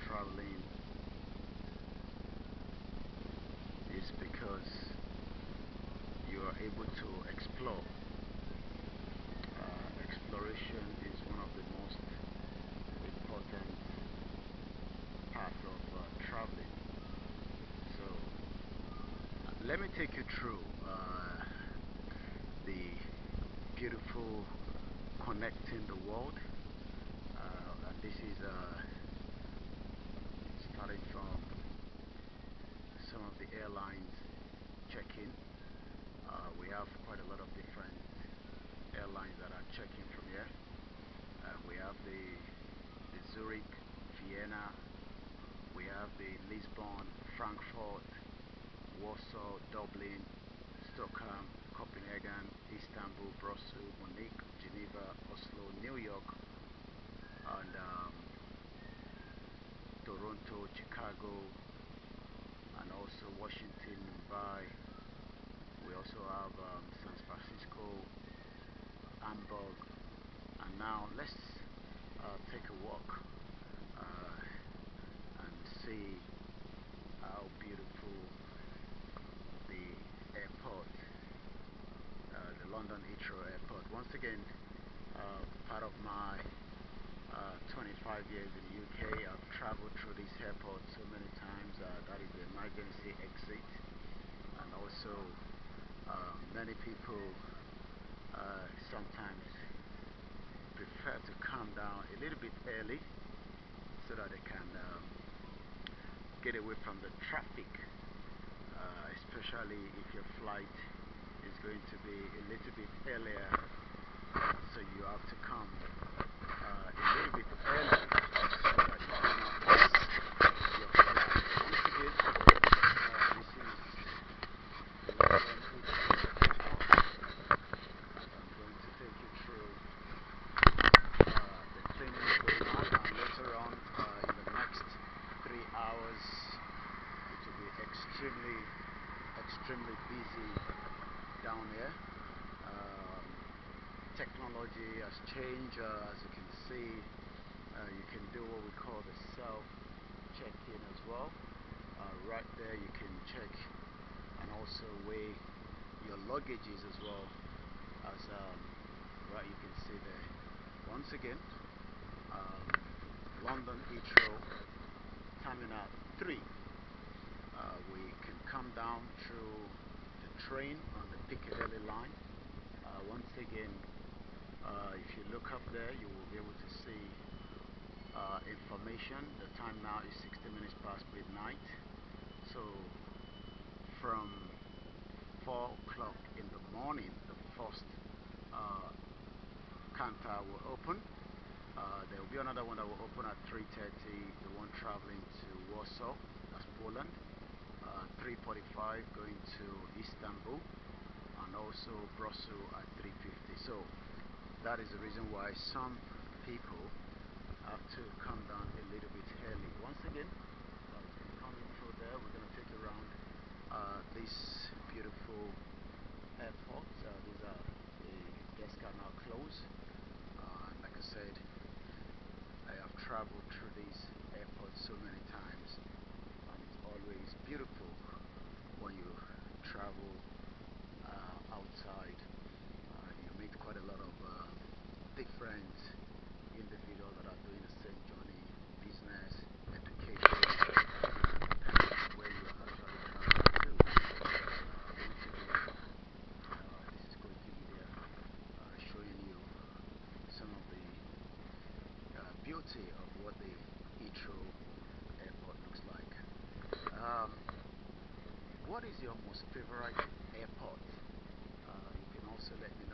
traveling is because you are able to explore. Exploration is one of the most important parts of traveling. So let me take you through the beautiful connecting the world. And this is starting from some of the airlines check-in. We have quite a lot of different airlines that are checking from here. We have the Zurich, Vienna, we have the Lisbon, Frankfurt, Warsaw, Dublin, Stockholm, Copenhagen, Istanbul, Brussels, Munich, Geneva, Oslo, New York, and Toronto, Chicago, and also Washington, Mumbai. We also have San Francisco, Hamburg, and now let's take a walk and see how beautiful the airport, the London Heathrow Airport. Once again, part of my 25 years in the UK, I've traveled through this airport so many times. That is the emergency exit, and also many people sometimes prefer to come down a little bit early so that they can get away from the traffic, especially if your flight is going to be a little bit earlier, so you have to come a little bit early so that you do not miss your flight. Once again, this is London Heathrow Airport, as I'm going to take you through the cleaning going on, and later on in the next 3 hours it will be extremely busy down here. Technology has changed, as you can see. You can do what we call the self check-in as well. Right there you can check and also weigh your luggages as well, as right, you can see there. Once again, London Heathrow Terminal 3. We can come down through the train on the Piccadilly line. Once again, if you look up there, you will be able to see information. The time now is 60 minutes past midnight. So from 4 o'clock in the morning, the first counter will open. There will be another one that will open at 3:30, the one traveling to Warsaw, that's Poland. 3:45 going to Istanbul, and also Brussels at 3:50. So that is the reason why some people have to come down a little bit early. Once again, coming through there, we're going to take you around this beautiful airport. These are the desks are now closed. Like I said, I have traveled through this airport so many times, and it's always beautiful when you travel outside. You meet quite a lot of different individuals that are doing the same journey, business, education, where you are actually traveling to. Once again, this is Koiki Media showing you some of the beauty of what the Heathrow Airport looks like. What is your most favorite airport? You can also let me